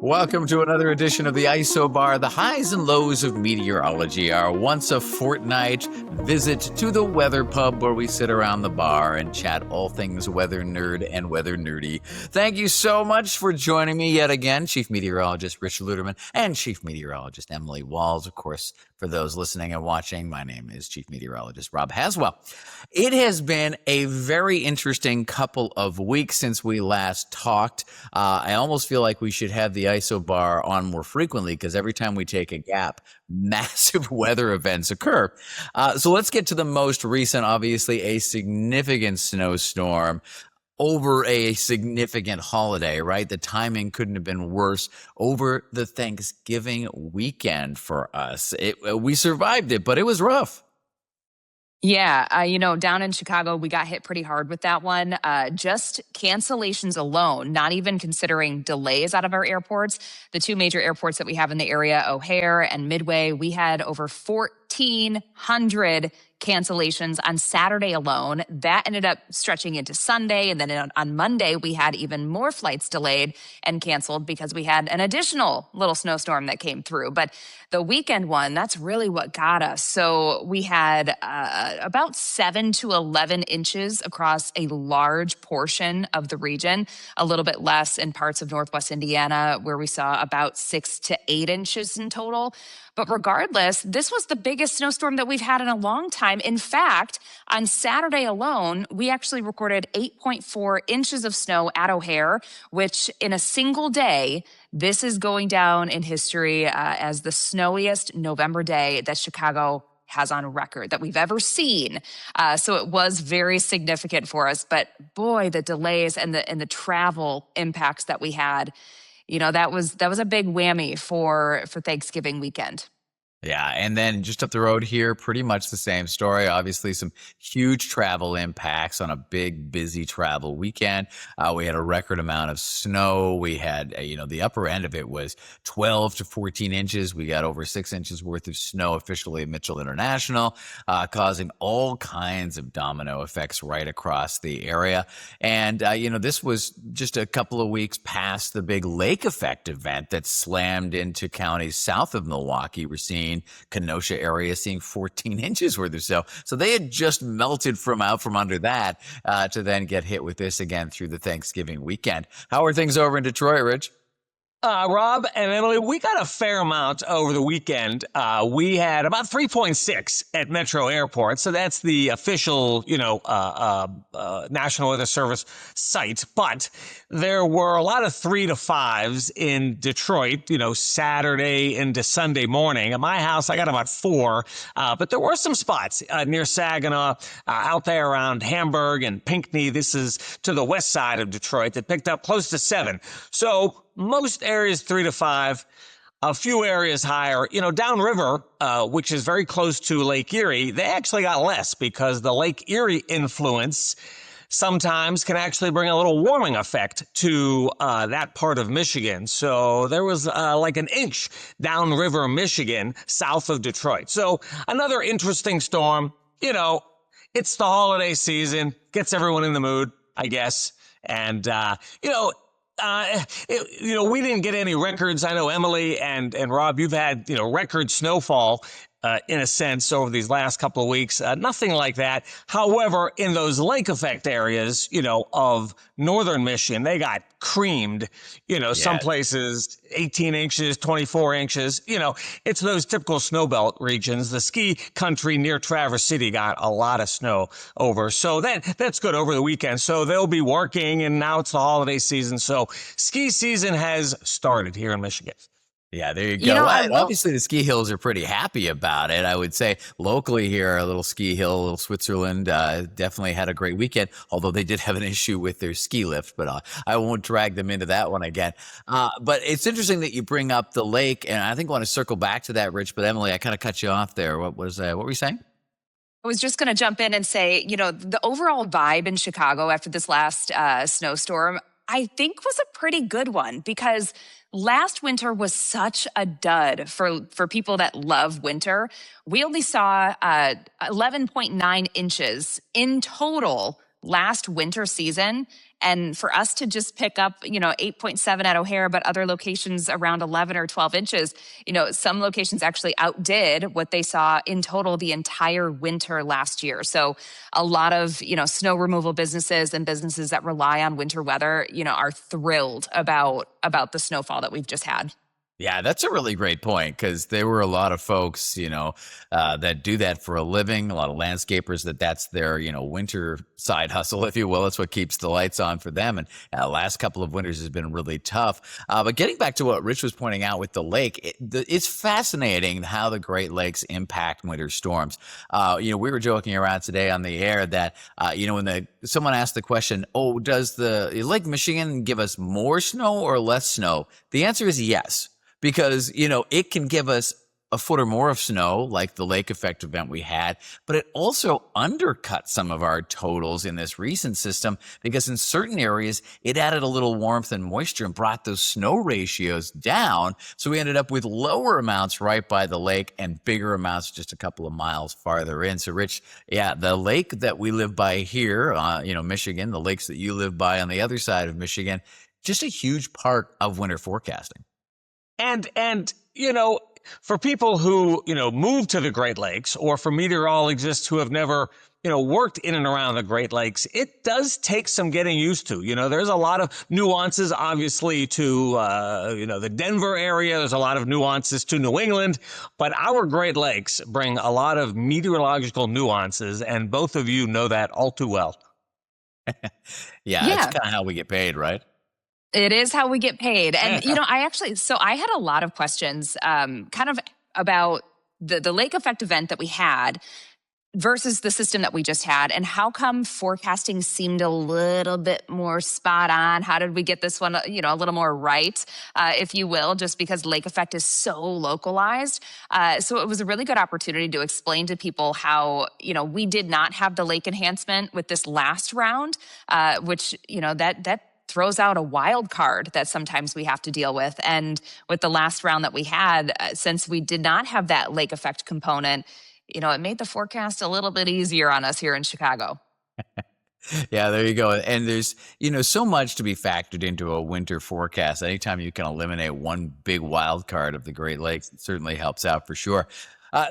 Welcome to another edition of the Isobar. The highs and lows of meteorology, our once a fortnight visit to the weather pub where we sit around the bar and chat all things weather nerd and weather nerdy. Thank you so much for joining me yet again, Chief Meteorologist Richard Luderman and Chief Meteorologist Emily Walls. Of course, for those listening and watching, my name is Chief Meteorologist Rob Haswell. It has been a very interesting couple of weeks since we last talked. I almost feel like we should have the Isobar on more frequently because every time we take a gap, massive weather events occur. So let's get to the most recent, obviously a significant snowstorm over a significant holiday, right? The timing couldn't have been worse over the Thanksgiving weekend for us. We survived it, but it was rough. Yeah, down in Chicago, we got hit pretty hard with that one. Just cancellations alone, not even considering delays out of our airports. The two major airports that we have in the area, O'Hare and Midway, we had over 1,400 cancellations on Saturday alone. That ended up stretching into Sunday. And then on Monday, we had even more flights delayed and canceled because we had an additional little snowstorm that came through. But the weekend one, that's really what got us. So we had about 7 to 11 inches across a large portion of the region, a little bit less in parts of Northwest Indiana, where we saw about 6 to 8 inches in total. But regardless, this was the biggest snowstorm that we've had in a long time. In fact, on Saturday alone, we actually recorded 8.4 inches of snow at O'Hare, which in a single day, this is going down in history as the snowiest November day that Chicago has on record that we've ever seen. So it was very significant for us. But boy, the delays and the travel impacts that we had, that was a big whammy for Thanksgiving weekend. Yeah, and then just up the road here, pretty much the same story. Obviously, some huge travel impacts on a big, busy travel weekend. We had a record amount of snow. We had, the upper end of it was 12 to 14 inches. We got over 6 inches worth of snow officially at Mitchell International, causing all kinds of domino effects right across the area. And, this was just a couple of weeks past the big lake effect event that slammed into counties south of Milwaukee. We're seeing Kenosha area seeing 14 inches worth of snow. So they had just melted from under that to then get hit with this again through the Thanksgiving weekend. How are things over in Detroit, Rich? Rob and Emily, we got a fair amount over the weekend. We had about 3.6 at Metro Airport. So that's the official, National Weather Service site. But there were a lot of 3 to 5s in Detroit, Saturday into Sunday morning. At my house, I got about 4. But there were some spots near Saginaw, out there around Hamburg and Pinckney. This is to the west side of Detroit that picked up close to 7. So most areas 3 to 5, a few areas higher. Downriver, which is very close to Lake Erie, they actually got less because the Lake Erie influence sometimes can actually bring a little warming effect to that part of Michigan. So there was like an inch downriver Michigan, south of Detroit. So another interesting storm. It's the holiday season, gets everyone in the mood, I guess. And, we didn't get any records. I know Emily and Rob, you've had, record snowfall, in a sense over these last couple of weeks. Nothing like that. However, in those lake effect areas, of northern Michigan, they got creamed, some places 18 inches, 24 inches, it's those typical snowbelt regions. The ski country near Traverse City got a lot of snow over. So that's good over the weekend. So they'll be working, and now it's the holiday season. So ski season has started here in Michigan. Yeah, there you go. Obviously, the ski hills are pretty happy about it. I would say locally here, a little ski hill, a little Switzerland, definitely had a great weekend, although they did have an issue with their ski lift, but I won't drag them into that one again. But it's interesting that you bring up the lake, and I think I want to circle back to that, Rich, but Emily, I kind of cut you off there. What were you saying? I was just going to jump in and say, the overall vibe in Chicago after this last snowstorm, I think was a pretty good one because last winter was such a dud for people that love winter. We only saw 11.9 inches in total last winter season. And for us to just pick up, 8.7 at O'Hare, but other locations around 11 or 12 inches, some locations actually outdid what they saw in total the entire winter last year. So a lot of, snow removal businesses and businesses that rely on winter weather, are thrilled about the snowfall that we've just had. Yeah, that's a really great point because there were a lot of folks, that do that for a living. A lot of landscapers that's their, winter side hustle, if you will. It's what keeps the lights on for them. And last couple of winters has been really tough. But getting back to what Rich was pointing out with the lake, it's fascinating how the Great Lakes impact winter storms. We were joking around today on the air that, when someone asked the question, "Oh, does the Lake Michigan give us more snow or less snow?" The answer is yes. Because, it can give us a foot or more of snow, like the lake effect event we had, but it also undercut some of our totals in this recent system because in certain areas, it added a little warmth and moisture and brought those snow ratios down. So we ended up with lower amounts right by the lake and bigger amounts just a couple of miles farther in. So Rich, yeah, the lake that we live by here, Michigan, the lakes that you live by on the other side of Michigan, just a huge part of winter forecasting. And for people who, move to the Great Lakes, or for meteorologists who have never, worked in and around the Great Lakes, it does take some getting used to. There's a lot of nuances, obviously, to, the Denver area. There's a lot of nuances to New England. But our Great Lakes bring a lot of meteorological nuances, and both of you know that all too well. Yeah, that's kind of how we get paid, right? It is how we get paid. And, I had a lot of questions kind of about the lake effect event that we had versus the system that we just had. And how come forecasting seemed a little bit more spot on? How did we get this one, a little more right, if you will, just because lake effect is so localized. So it was a really good opportunity to explain to people how, we did not have the lake enhancement with this last round, which, that throws out a wild card that sometimes we have to deal with. And with the last round that we had, since we did not have that lake effect component, it made the forecast a little bit easier on us here in Chicago. Yeah, there you go. And there's, so much to be factored into a winter forecast. Anytime you can eliminate one big wild card of the Great Lakes, it certainly helps out for sure.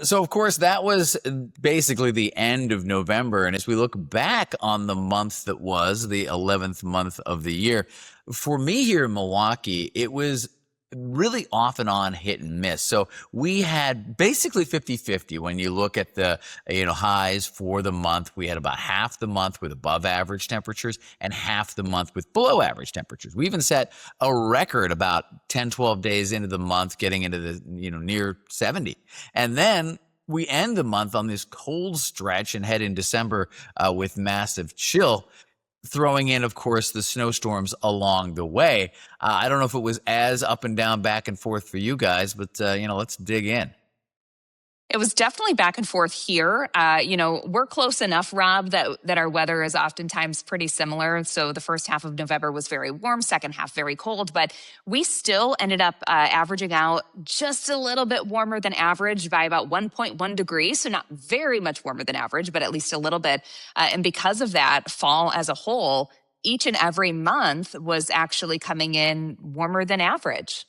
So, of course, that was basically the end of November. And as we look back on the month that was the 11th month of the year, for me here in Milwaukee, it was really off and on hit and miss. So we had basically 50-50 when you look at the, highs for the month. We had about half the month with above average temperatures and half the month with below average temperatures. We even set a record about 10, 12 days into the month, getting into the, near 70. And then we end the month on this cold stretch and head in December with massive chill, throwing in, of course, the snowstorms along the way. I don't know if it was as up and down, back and forth for you guys, but, let's dig in. It was definitely back and forth here. We're close enough, Rob, that our weather is oftentimes pretty similar. So the first half of November was very warm, second half very cold, but we still ended up averaging out just a little bit warmer than average by about 1.1 degrees. So not very much warmer than average, but at least a little bit. And because of that, fall as a whole, each and every month was actually coming in warmer than average.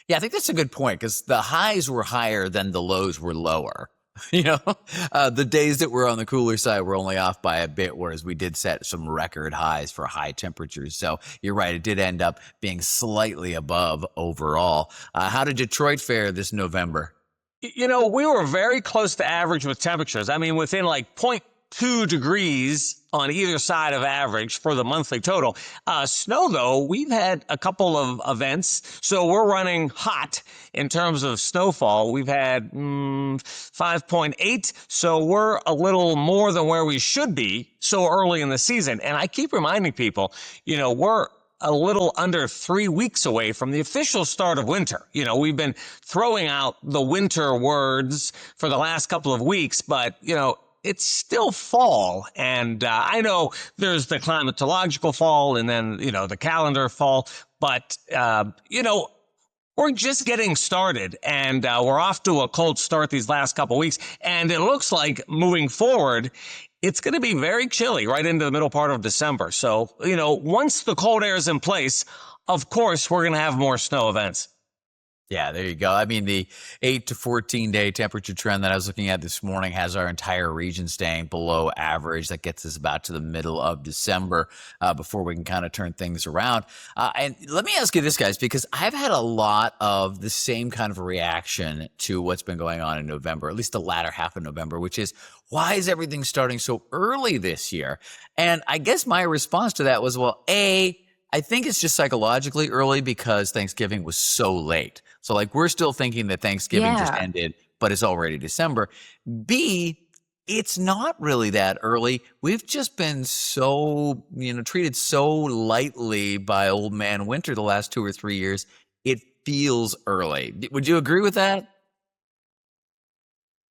Yeah, I think that's a good point because the highs were higher than the lows were lower. The days that were on the cooler side were only off by a bit, whereas we did set some record highs for high temperatures. So you're right, it did end up being slightly above overall. How did Detroit fare this November? We were very close to average with temperatures. I mean, within like 0.2 degrees on either side of average for the monthly total. Snow, though, we've had a couple of events, so we're running hot in terms of snowfall. We've had 5.8, so we're a little more than where we should be so early in the season. And I keep reminding people, we're a little under 3 weeks away from the official start of winter. We've been throwing out the winter words for the last couple of weeks, but, it's still fall. And I know there's the climatological fall and then, the calendar fall. But, we're just getting started and we're off to a cold start these last couple of weeks. And it looks like moving forward, it's going to be very chilly right into the middle part of December. So, once the cold air is in place, of course, we're going to have more snow events. Yeah, there you go. I mean, the 8 to 14 day temperature trend that I was looking at this morning has our entire region staying below average. That gets us about to the middle of December before we can kind of turn things around. And let me ask you this, guys, because I've had a lot of the same kind of reaction to what's been going on in November, at least the latter half of November, which is, why is everything starting so early this year? And I guess my response to that was, well, I think it's just psychologically early because Thanksgiving was so late. So like we're still thinking that Thanksgiving just ended, but it's already December. B, it's not really that early. We've just been so, treated so lightly by old man winter the last 2 or 3 years. It feels early. Would you agree with that?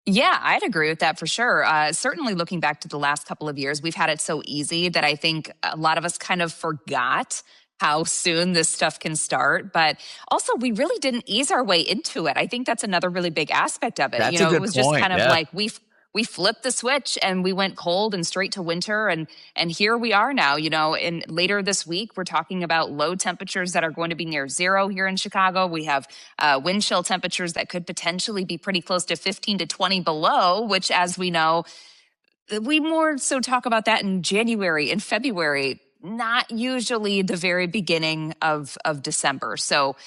Yeah, I'd agree with that for sure. Certainly looking back to the last couple of years, we've had it so easy that I think a lot of us kind of forgot how soon this stuff can start. But also, we really didn't ease our way into it. I think that's another really big aspect of it. That's a It good was just point. kind of Yeah. like we flipped the switch and we went cold and straight to winter, and here we are now. And later this week we're talking about low temperatures that are going to be near zero here in Chicago. We have wind chill temperatures that could potentially be pretty close to 15 to 20 below, which, as we know, we more so talk about that in January and February, not usually the very beginning of December. So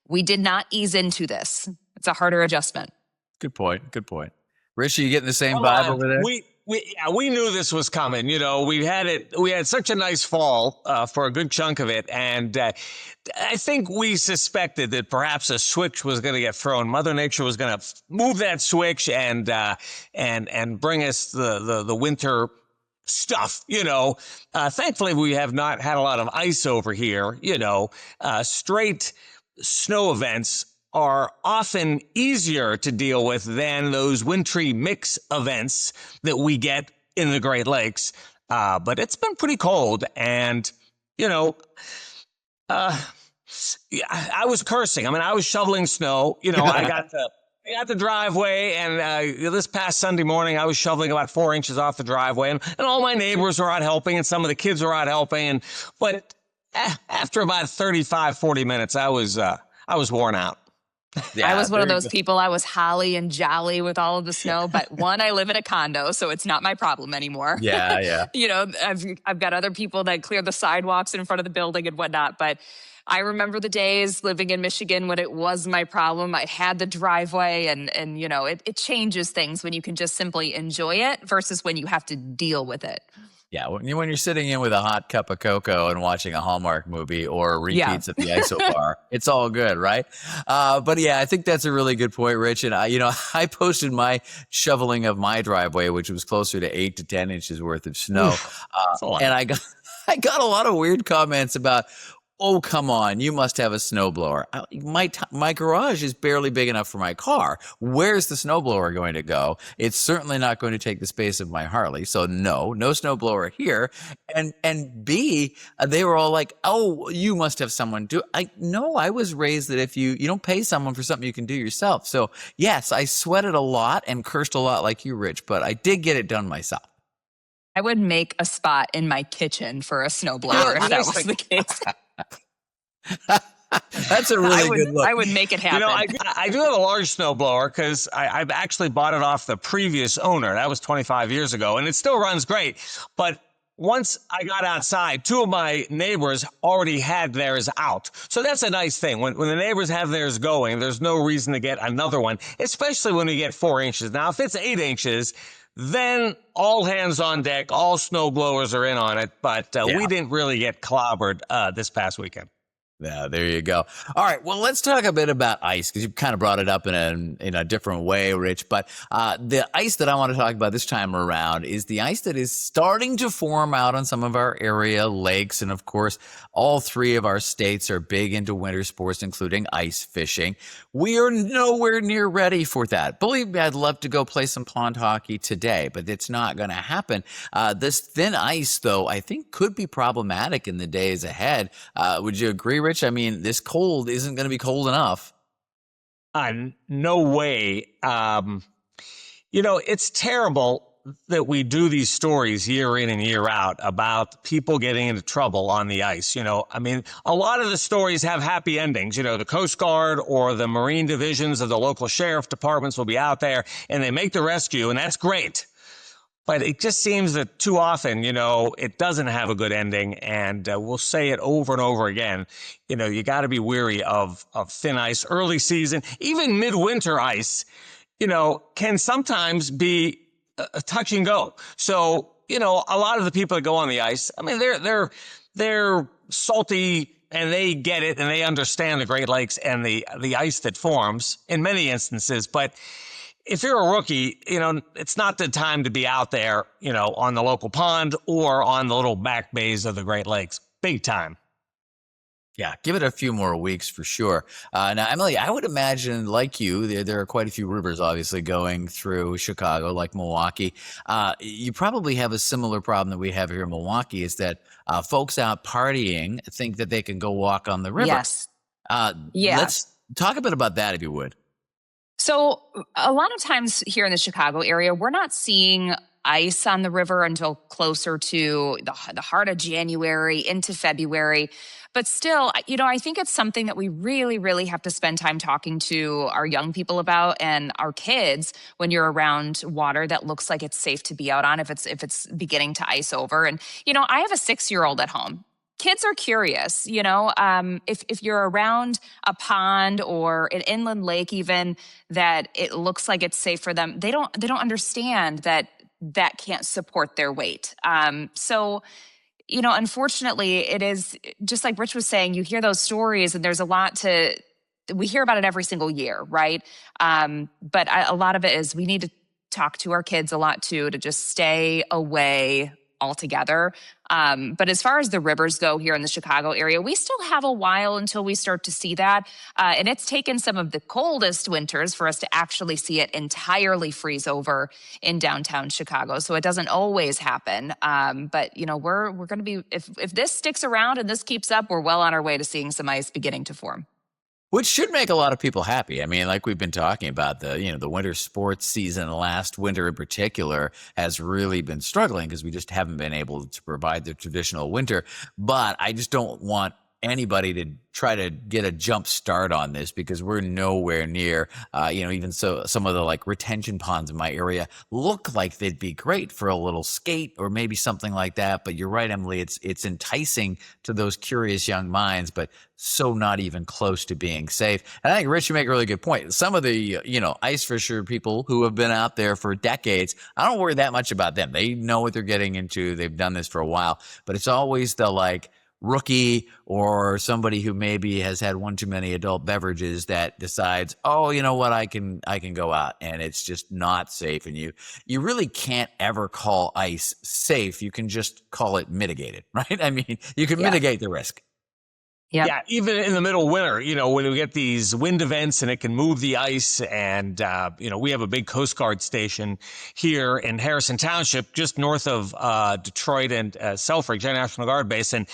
we did not ease into this. It's a harder adjustment. Good point. Good point. Rich, are you getting the same Come vibe on. over there? We knew this was coming. We had such a nice fall for a good chunk of it, and I think we suspected that perhaps a switch was going to get thrown. Mother Nature was going to move that switch and bring us the winter stuff. Thankfully we have not had a lot of ice over here. Straight snow events are often easier to deal with than those wintry mix events that we get in the Great Lakes. But it's been pretty cold, and yeah, I was cursing. I mean, I was shoveling snow. I got the driveway, and this past Sunday morning, I was shoveling about 4 inches off the driveway, and all my neighbors were out helping, and some of the kids were out helping. But after about 35, 40 minutes, I was worn out. Yeah, I was one of there you those go. people. I was holly and jolly with all of the snow, but one, I live in a condo, so it's not my problem anymore. Yeah, yeah. I've got other people that clear the sidewalks in front of the building and whatnot, but I remember the days living in Michigan when it was my problem. I had the driveway, and it changes things when you can just simply enjoy it versus when you have to deal with it. Yeah, when you're sitting in with a hot cup of cocoa and watching a Hallmark movie or Yeah. repeats at the Isobar, it's all good, right? But yeah, I think that's a really good point, Rich. And I posted my shoveling of my driveway, which was closer to 8 to 10 inches worth of snow, That's a lot. and I got a lot of weird comments about, oh, come on, you must have a snowblower. My garage is barely big enough for my car. Where's the snowblower going to go? It's certainly not going to take the space of my Harley. So no snowblower here. And B, they were all like, oh, you must have someone do. No, I was raised that if you don't pay someone for something you can do yourself. So yes, I sweated a lot and cursed a lot like you, Rich, but I did get it done myself. I would make a spot in my kitchen for a snowblower if that was the case. That's a really good look. I would make it happen. I do have a large snowblower because I've actually bought it off the previous owner. That was 25 years ago, and it still runs great. But once I got outside, 2 of my neighbors already had theirs out. So that's a nice thing. When the neighbors have theirs going, there's no reason to get another one, especially when we get 4 inches. Now, if it's 8 inches, then all hands on deck, all snow blowers are in on it. But we didn't really get clobbered this past weekend. Yeah, there you go. All right, well, let's talk a bit about ice because you kind of brought it up in a different way, Rich. But the ice that I want to talk about this time around is the ice that is starting to form out on some of our area lakes. And of course, all 3 of our states are big into winter sports, including ice fishing. We are nowhere near ready for that. Believe me, I'd love to go play some pond hockey today, but it's not going to happen. This thin ice, though, I think could be problematic in the days ahead. Would you agree, Rich? I mean, this cold isn't going to be cold enough. No way. It's terrible that we do these stories year in and year out about people getting into trouble on the ice. I mean, a lot of the stories have happy endings. The Coast Guard or the Marine divisions of the local sheriff departments will be out there and they make the rescue, and that's great. But it just seems that too often, it doesn't have a good ending, and we'll say it over and over again. You got to be weary of thin ice, early season, even midwinter ice. Can sometimes be a touch and go. So, a lot of the people that go on the ice, I mean, they're salty and they get it and they understand the Great Lakes and the ice that forms in many instances. But if you're a rookie, it's not the time to be out there, on the local pond or on the little back bays of the Great Lakes. Big time. Yeah, give it a few more weeks for sure. Now, Emily, I would imagine, like you, there are quite a few rivers obviously going through Chicago, like Milwaukee. You probably have a similar problem that we have here in Milwaukee, is that folks out partying think that they can go walk on the river. Yes. Yeah. Let's talk a bit about that, if you would. So a lot of times here in the Chicago area, we're not seeing ice on the river until closer to the heart of January into February. But still, I think it's something that we really, really have to spend time talking to our young people about and our kids when you're around water that looks like it's safe to be out on if it's beginning to ice over. And, I have a 6-year-old at home. Kids are curious, if you're around a pond or an inland lake even that it looks like it's safe for them, they don't understand that can't support their weight. So, unfortunately, it is just like Rich was saying, you hear those stories and there's a lot we hear about it every single year, right? But a lot of it is we need to talk to our kids a lot too, to just stay away altogether. But as far as the rivers go here in the Chicago area, we still have a while until we start to see that. And it's taken some of the coldest winters for us to actually see it entirely freeze over in downtown Chicago. So it doesn't always happen. But, we're going to be, if this sticks around and this keeps up, we're well on our way to seeing some ice beginning to form. Which should make a lot of people happy. I mean, like we've been talking about, the winter sports season last winter in particular has really been struggling because we just haven't been able to provide the traditional winter. But I just don't want anybody to try to get a jump start on this because we're nowhere near, even so some of the retention ponds in my area look like they'd be great for a little skate or maybe something like that. But you're right, Emily, it's enticing to those curious young minds, but so not even close to being safe. And I think, Rich, you make a really good point. Some of the, ice fisher people who have been out there for decades, I don't worry that much about them. They know what they're getting into. They've done this for a while, but it's always the rookie or somebody who maybe has had one too many adult beverages that decides, oh, you know what, I can go out, and it's just not safe. And you really can't ever call ice safe. You can just call it mitigated, right? I mean, you can mitigate the risk. Yep. Yeah, even in the middle of winter, when we get these wind events and it can move the ice, and we have a big Coast Guard station here in Harrison Township, just north of Detroit and Selfridge National Guard Base, and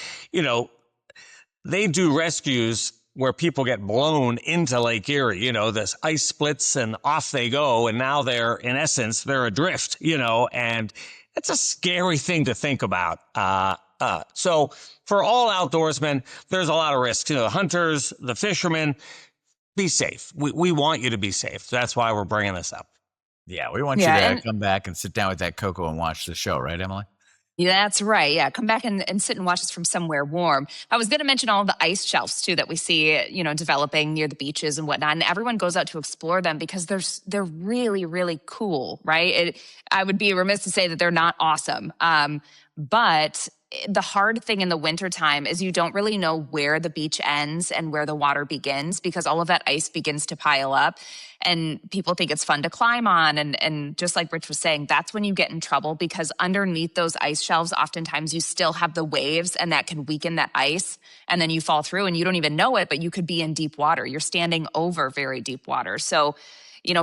they do rescues where people get blown into Lake Erie. This ice splits and off they go, and now they're adrift. And it's a scary thing to think about. So for all outdoorsmen, there's a lot of risks. The hunters, the fishermen, be safe. We want you to be safe. That's why we're bringing this up. Yeah, we want you to come back and sit down with that cocoa and watch the show, right, Emily? Yeah, that's right. Yeah, come back and sit and watch us from somewhere warm. I was going to mention all of the ice shelves too that we see, developing near the beaches and whatnot. And everyone goes out to explore them because they're really, really cool, right? I would be remiss to say that they're not awesome. But the hard thing in the wintertime is you don't really know where the beach ends and where the water begins because all of that ice begins to pile up and people think it's fun to climb on. And just like Rich was saying, that's when you get in trouble because underneath those ice shelves, oftentimes you still have the waves and that can weaken that ice. And then you fall through and you don't even know it, but you could be in deep water. You're standing over very deep water. So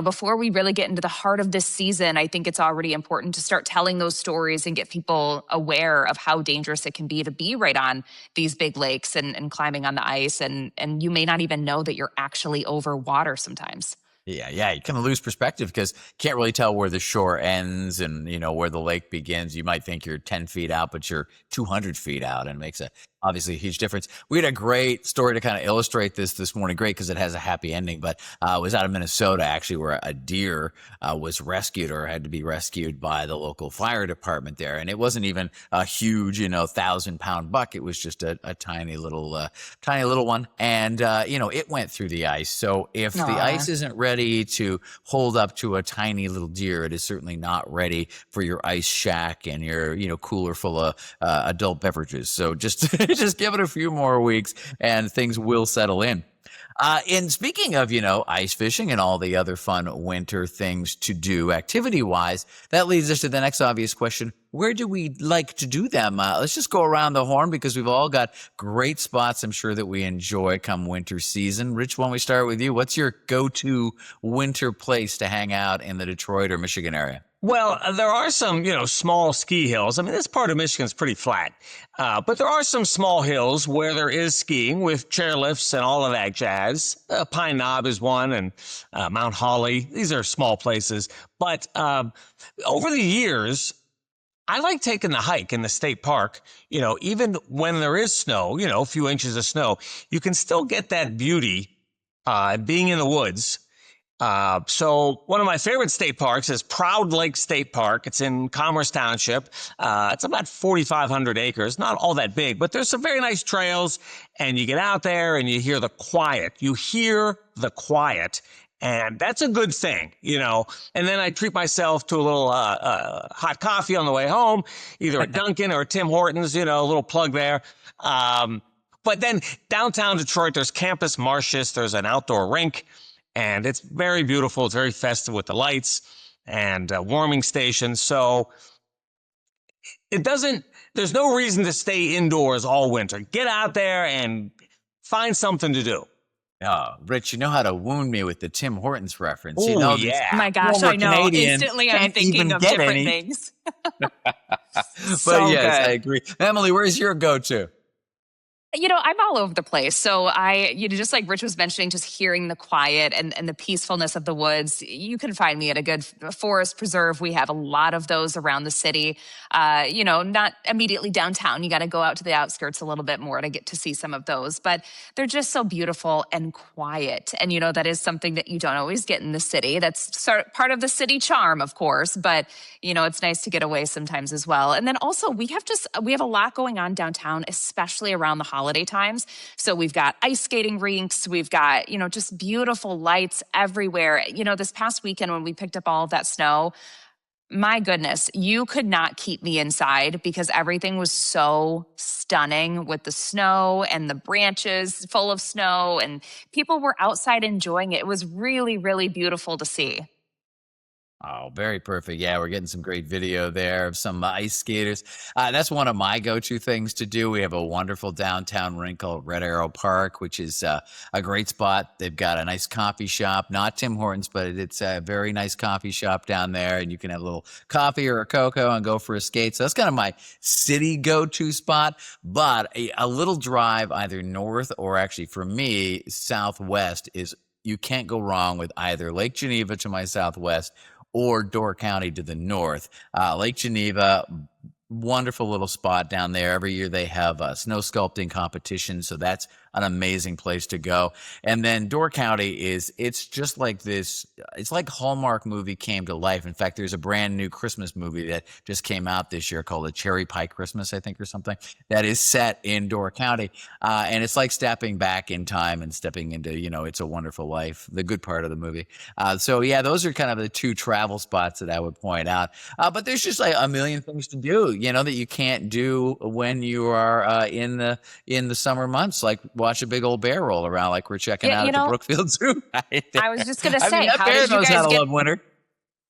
before we really get into the heart of this season, I think it's already important to start telling those stories and get people aware of how dangerous it can be right on these big lakes and climbing on the ice. And you may not even know that you're actually over water sometimes. Yeah. You kind of lose perspective because you can't really tell where the shore ends and, where the lake begins. You might think you're 10 feet out, but you're 200 feet out, and it makes obviously a huge difference. We had a great story to kind of illustrate this morning. Great because it has a happy ending, but it was out of Minnesota, actually, where a deer was rescued or had to be rescued by the local fire department there. And it wasn't even a huge, 1,000-pound buck. It was just a tiny little one. And, it went through the ice. So if the Aw. ice isn't ready to hold up to a tiny little deer, it is certainly not ready for your ice shack and your, cooler full of adult beverages. So just just give it a few more weeks and things will settle in. And speaking of, ice fishing and all the other fun winter things to do activity wise, that leads us to the next obvious question. Where do we like to do them? Let's just go around the horn because we've all got great spots I'm sure that we enjoy come winter season. Rich, why don't we start with you? What's your go-to winter place to hang out in the Detroit or Michigan area? Well, there are some, small ski hills. I mean, this part of Michigan is pretty flat, but there are some small hills where there is skiing with chairlifts and all of that jazz. Pine Knob is one, and Mount Holly. These are small places, but over the years, I like taking the hike in the state park. Even when there is snow, a few inches of snow, you can still get that beauty being in the woods. So one of my favorite state parks is Proud Lake State Park. It's in Commerce Township. It's about 4,500 acres, not all that big, but there's some very nice trails, and you get out there and you hear the quiet. You hear the quiet. And that's a good thing, And then I treat myself to a little hot coffee on the way home, either at Dunkin' or Tim Hortons, a little plug there. But then downtown Detroit, there's Campus Martius. There's an outdoor rink. And it's very beautiful. It's very festive with the lights and warming stations. So there's no reason to stay indoors all winter. Get out there and find something to do. Oh, Rich, you know how to wound me with the Tim Hortons reference. Oh, This yeah. Oh my gosh, former I know. Canadian Instantly, I'm can't thinking even of get different any. things. But So yes, I good. agree. Emily, where's your go-to? I'm all over the place. So just like Rich was mentioning, just hearing the quiet and the peacefulness of the woods, you can find me at a good forest preserve. We have a lot of those around the city. Not immediately downtown. You got to go out to the outskirts a little bit more to get to see some of those, but they're just so beautiful and quiet. And, that is something that you don't always get in the city. That's part of the city charm, of course, but it's nice to get away sometimes as well. And then also we have a lot going on downtown, especially around the holiday times. So we've got ice skating rinks. We've got, just beautiful lights everywhere. This past weekend when we picked up all of that snow, my goodness, you could not keep me inside because everything was so stunning with the snow and the branches full of snow, and people were outside enjoying it. It was really, really beautiful to see. Oh, very perfect. Yeah, we're getting some great video there of some ice skaters. That's one of my go-to things to do. We have a wonderful downtown rink called Red Arrow Park, which is a great spot. They've got a nice coffee shop, not Tim Hortons, but it's a very nice coffee shop down there, and you can have a little coffee or a cocoa and go for a skate. So that's kind of my city go-to spot. But a little drive either north or actually for me, southwest is you can't go wrong with either Lake Geneva to my southwest or Door County to the north. Lake Geneva, wonderful little spot down there. Every year they have a snow sculpting competition, so that's an amazing place to go. And then Door County it's just like this, it's like Hallmark movie came to life. In fact, there's a brand new Christmas movie that just came out this year called A Cherry Pie Christmas, I think, or something, that is set in Door County. And it's like stepping back in time and stepping into, It's a Wonderful Life, the good part of the movie. So yeah, those are kind of the two travel spots that I would point out. But there's just like a million things to do, that you can't do when you are in the summer months, like watch a big old bear roll around like we're checking Yeah, out at the Brookfield Zoo. I was just gonna I mean, say, that how bear did you knows how guys to get? love winter.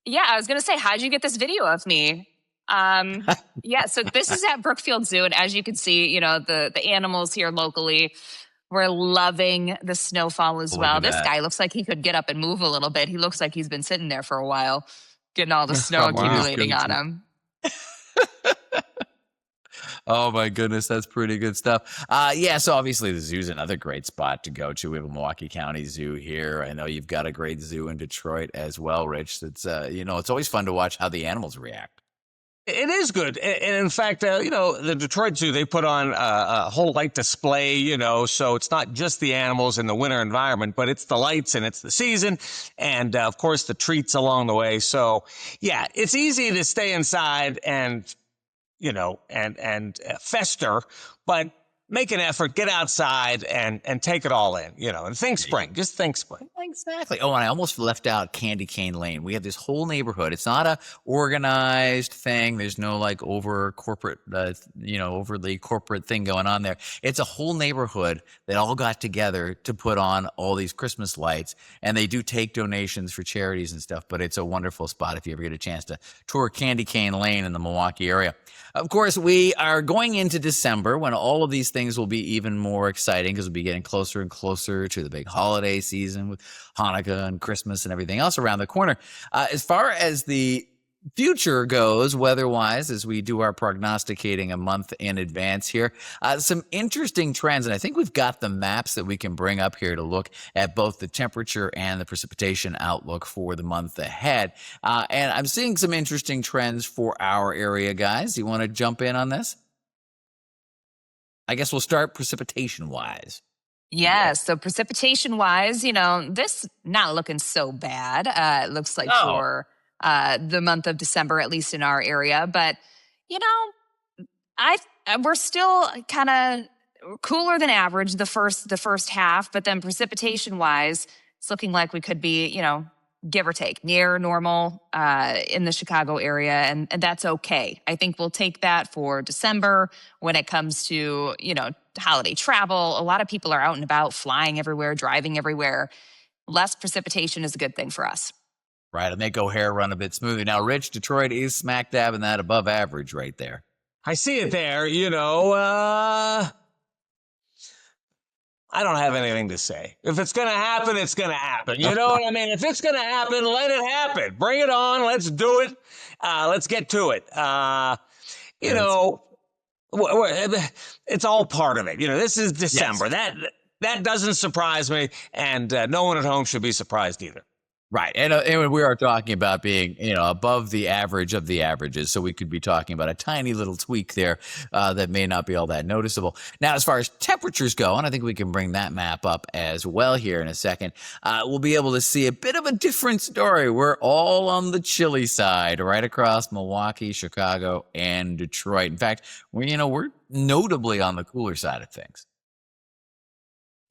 Yeah, I was gonna say, how did you get this video of me? Yeah, so this is at Brookfield Zoo, and as you can see, the animals here locally. We're loving the snowfall as Look well. at This that. guy looks like he could get up and move a little bit. He looks like he's been sitting there for a while, getting all the snow Probably just accumulating going on to. him. Oh my goodness, that's pretty good stuff. Yeah, so obviously the zoo's another great spot to go to. We have a Milwaukee County Zoo here. I know you've got a great zoo in Detroit as well, Rich. It's it's always fun to watch how the animals react. It is good. And in fact, the Detroit Zoo, they put on a whole light display, so it's not just the animals in the winter environment, but it's the lights and it's the season and, of course, the treats along the way. So, yeah, it's easy to stay inside and fester, but make an effort, get outside and take it all in, and think spring, just think spring. Exactly. Oh, and I almost left out Candy Cane Lane. We have this whole neighborhood. It's not a organized thing. There's no like overly corporate thing going on there. It's a whole neighborhood that all got together to put on all these Christmas lights, and they do take donations for charities and stuff, but it's a wonderful spot if you ever get a chance to tour Candy Cane Lane in the Milwaukee area. Of course, we are going into December when all of these things will be even more exciting because we'll be getting closer and closer to the big holiday season with Hanukkah and Christmas and everything else around the corner. As far as the future goes, weather-wise, as we do our prognosticating a month in advance here, some interesting trends, and I think we've got the maps that we can bring up here to look at both the temperature and the precipitation outlook for the month ahead. And I'm seeing some interesting trends for our area, guys. You want to jump in on this? I guess we'll start precipitation-wise. Yeah, so precipitation-wise, this not looking so bad. It looks like for the month of December, at least in our area. But, we're still kind of cooler than average the first half. But then precipitation-wise, it's looking like we could be, give or take, near normal in the Chicago area. And that's okay. I think we'll take that for December when it comes to, holiday travel. A lot of people are out and about, flying everywhere, driving everywhere. Less precipitation is a good thing for us. Right, and make O'Hare run a bit smoother. Now, Rich, Detroit is smack dab in that above average right there. I see it there, I don't have anything to say. If it's going to happen, it's going to happen. You know what I mean? If it's going to happen, let it happen. Bring it on. Let's do it. Let's get to it. It's all part of it. This is December. Yes. That doesn't surprise me, and no one at home should be surprised either. Right. And we are talking about being, above the average of the averages. So we could be talking about a tiny little tweak there that may not be all that noticeable. Now, as far as temperatures go, and I think we can bring that map up as well here in a second, we'll be able to see a bit of a different story. We're all on the chilly side, right across Milwaukee, Chicago, and Detroit. In fact, we're notably on the cooler side of things.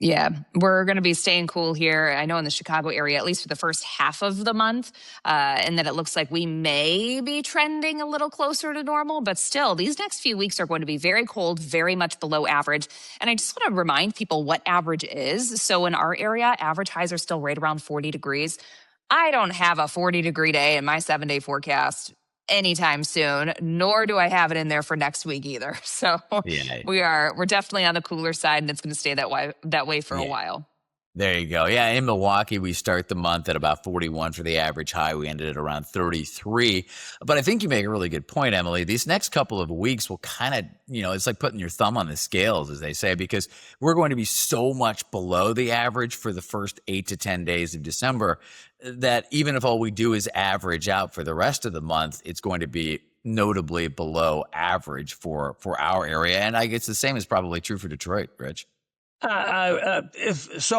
Yeah, we're going to be staying cool here. I know in the Chicago area, at least for the first half of the month, and that it looks like we may be trending a little closer to normal, but still, these next few weeks are going to be very cold, very much below average. And I just want to remind people what average is. So in our area, average highs are still right around 40 degrees. I don't have a 40-degree day in my 7-day forecast anytime soon, nor do I have it in there for next week either. So yeah. we're definitely on the cooler side, and it's going to stay that way for a while. There you go. Yeah, in Milwaukee, we start the month at about 41 for the average high. We ended at around 33. But I think you make a really good point, Emily. These next couple of weeks will kind of, it's like putting your thumb on the scales, as they say, because we're going to be so much below the average for the first 8 to 10 days of December that even if all we do is average out for the rest of the month, it's going to be notably below average for our area. And I guess the same is probably true for Detroit, Rich. So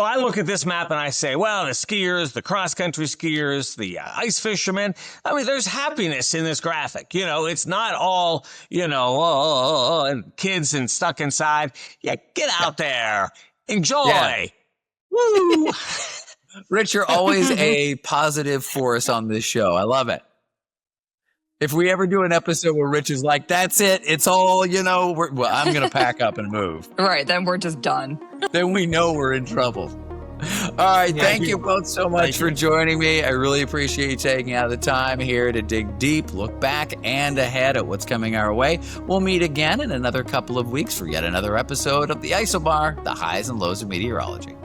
I look at this map and I say, well, the skiers, the cross-country skiers, the ice fishermen, there's happiness in this graphic. It's not all, and kids and stuck inside. Yeah, get out there. Enjoy. Yeah. Woo! Rich, you're always a positive force on this show. I love it. If we ever do an episode where Rich is like, that's it, it's all, I'm going to pack up and move. Right, then we're just done. Then we know we're in trouble. All right, thank you both so much for joining me. I really appreciate you taking out the time here to dig deep, look back and ahead at what's coming our way. We'll meet again in another couple of weeks for yet another episode of the Isobar, the highs and lows of meteorology.